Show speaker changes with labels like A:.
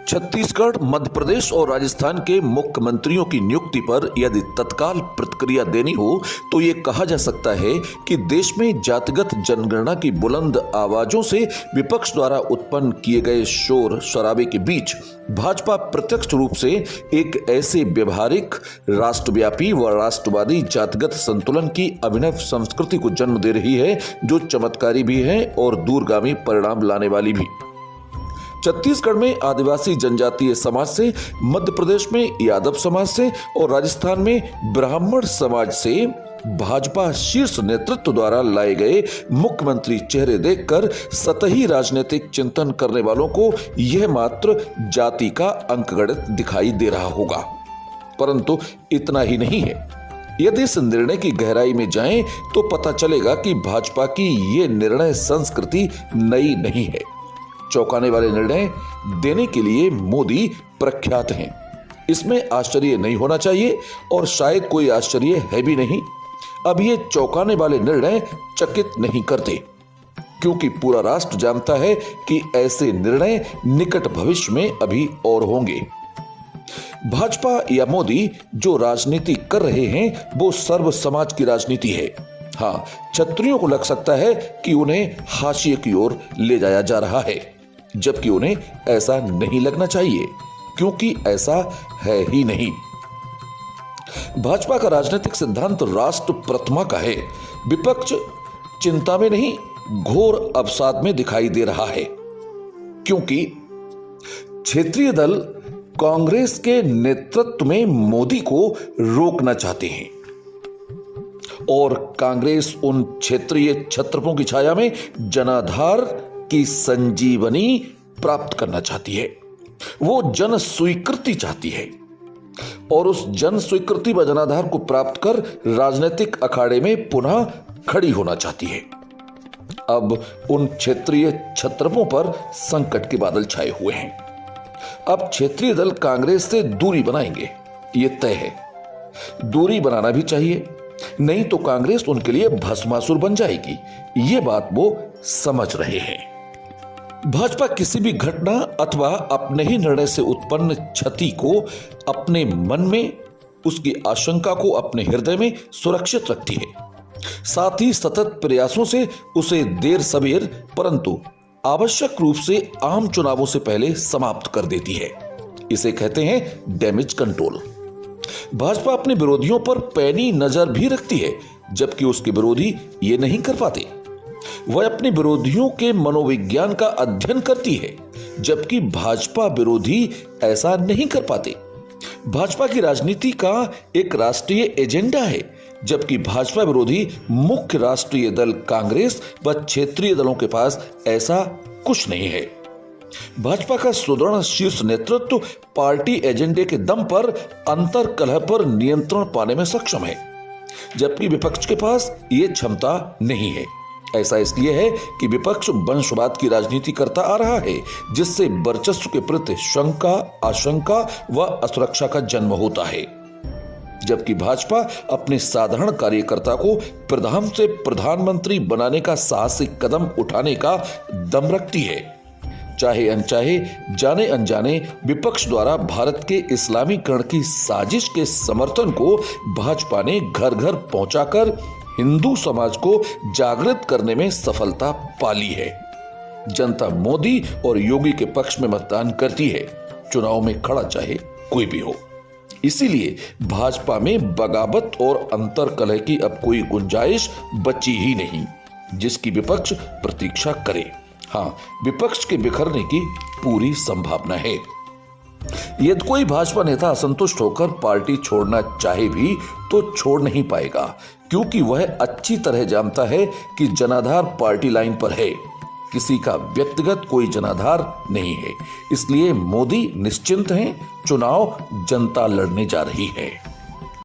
A: छत्तीसगढ़, मध्य प्रदेश और राजस्थान के मुख्यमंत्रियों की नियुक्ति पर यदि तत्काल प्रतिक्रिया देनी हो तो ये कहा जा सकता है कि देश में जातिगत जनगणना की बुलंद आवाजों से विपक्ष द्वारा उत्पन्न किए गए शोर शराबे के बीच भाजपा प्रत्यक्ष रूप से एक ऐसे व्यवहारिक, राष्ट्रव्यापी व राष्ट्रवादी जातिगत संतुलन की अभिनव संस्कृति को जन्म दे रही है जो चमत्कारी भी है और दूरगामी परिणाम लाने वाली भी। छत्तीसगढ़ में आदिवासी जनजातीय समाज से, मध्य प्रदेश में यादव समाज से और राजस्थान में ब्राह्मण समाज से भाजपा शीर्ष नेतृत्व द्वारा लाए गए मुख्यमंत्री चेहरे देखकर सतही राजनीतिक चिंतन करने वालों को यह मात्र जाति का अंकगणित दिखाई दे रहा होगा। परंतु इतना ही नहीं है। यदि इस निर्णय की गहराई में जाएं तो पता चलेगा कि भाजपा की यह निर्णय संस्कृति नई नहीं है। चौंकाने वाले निर्णय देने के लिए मोदी प्रख्यात हैं। इसमें आश्चर्य नहीं होना चाहिए और शायद कोई आश्चर्य है भी नहीं। अब ये चौंकाने वाले निर्णय चकित नहीं करते क्योंकि पूरा राष्ट्र जानता है कि ऐसे निर्णय निकट भविष्य में अभी और होंगे। भाजपा या मोदी जो राजनीति कर रहे हैं वो सर्व समाज की राजनीति है। हाँ, क्षत्रियों को लग सकता है कि उन्हें हाशिए की ओर ले जाया जा रहा है, जबकि उन्हें ऐसा नहीं लगना चाहिए क्योंकि ऐसा है ही नहीं। भाजपा का राजनीतिक सिद्धांत राष्ट्र प्रतिमा का है। विपक्ष चिंता में नहीं, घोर अवसाद में दिखाई दे रहा है क्योंकि क्षेत्रीय दल कांग्रेस के नेतृत्व में मोदी को रोकना चाहते हैं और कांग्रेस उन क्षेत्रीय छत्रपों की छाया में जनाधार की संजीवनी प्राप्त करना चाहती है। वो जन स्वीकृति चाहती है और उस जन स्वीकृति व जनाधार को प्राप्त कर राजनीतिक अखाड़े में पुनः खड़ी होना चाहती है। अब उन क्षेत्रीय छत्रपों पर संकट के बादल छाए हुए हैं। अब क्षेत्रीय दल कांग्रेस से दूरी बनाएंगे, ये तय है। दूरी बनाना भी चाहिए, नहीं तो कांग्रेस उनके लिए भस्मासुर बन जाएगी। ये बात वो समझ रहे हैं। भाजपा किसी भी घटना अथवा अपने ही निर्णय से उत्पन्न क्षति को अपने मन में, उसकी आशंका को अपने हृदय में सुरक्षित रखती है। साथ ही सतत प्रयासों से उसे देर सबेर परंतु आवश्यक रूप से आम चुनावों से पहले समाप्त कर देती है। इसे कहते हैं डैमेज कंट्रोल। भाजपा अपने विरोधियों पर पैनी नजर भी रखती है, जबकि उसके विरोधी ये नहीं कर पाते। वह अपने विरोधियों के मनोविज्ञान का अध्ययन करती है, जबकि भाजपा विरोधी ऐसा नहीं कर पाते। भाजपा की राजनीति का एक राष्ट्रीय एजेंडा है, जबकि भाजपा विरोधी मुख्य राष्ट्रीय दल कांग्रेस व क्षेत्रीय दलों के पास ऐसा कुछ नहीं है। भाजपा का सुदृढ़ शीर्ष नेतृत्व पार्टी एजेंडे के दम पर अंतर कलह पर नियंत्रण पाने में सक्षम है, जबकि विपक्ष के पास ये क्षमता नहीं है। ऐसा इसलिए है कि विपक्ष वंशवाद की राजनीति करता आ रहा है, जिससे वर्चस्व के प्रति शंका, आशंका व असुरक्षा का जन्म होता है, जबकि भाजपा अपने साधारण कार्यकर्ता को प्रधान से प्रधानमंत्री बनाने का साहसिक कदम उठाने का दम रखती है। चाहे अनचाहे, जाने अनजाने विपक्ष द्वारा भारत के इस्लामीकरण की साजिश के समर्थन को भाजपा ने घर घर पहुंचाकर हिंदू समाज को जागृत करने में सफलता पाली है। जनता मोदी और योगी के पक्ष में मतदान करती है, चुनाव में खड़ा चाहे कोई भी हो। इसीलिए भाजपा में बगावत और अंतर कलह की अब कोई गुंजाइश बची ही नहीं, जिसकी विपक्ष प्रतीक्षा करे। हाँ, विपक्ष के बिखरने की पूरी संभावना है। यदि कोई भाजपा नेता असंतुष्ट होकर पार्टी छोड़ना चाहे भी तो छोड़ नहीं पाएगा, क्योंकि वह अच्छी तरह जानता है कि जनाधार पार्टी लाइन पर है, किसी का व्यक्तिगत कोई जनाधार नहीं है। इसलिए मोदी निश्चिंत हैं, चुनाव जनता लड़ने जा रही है।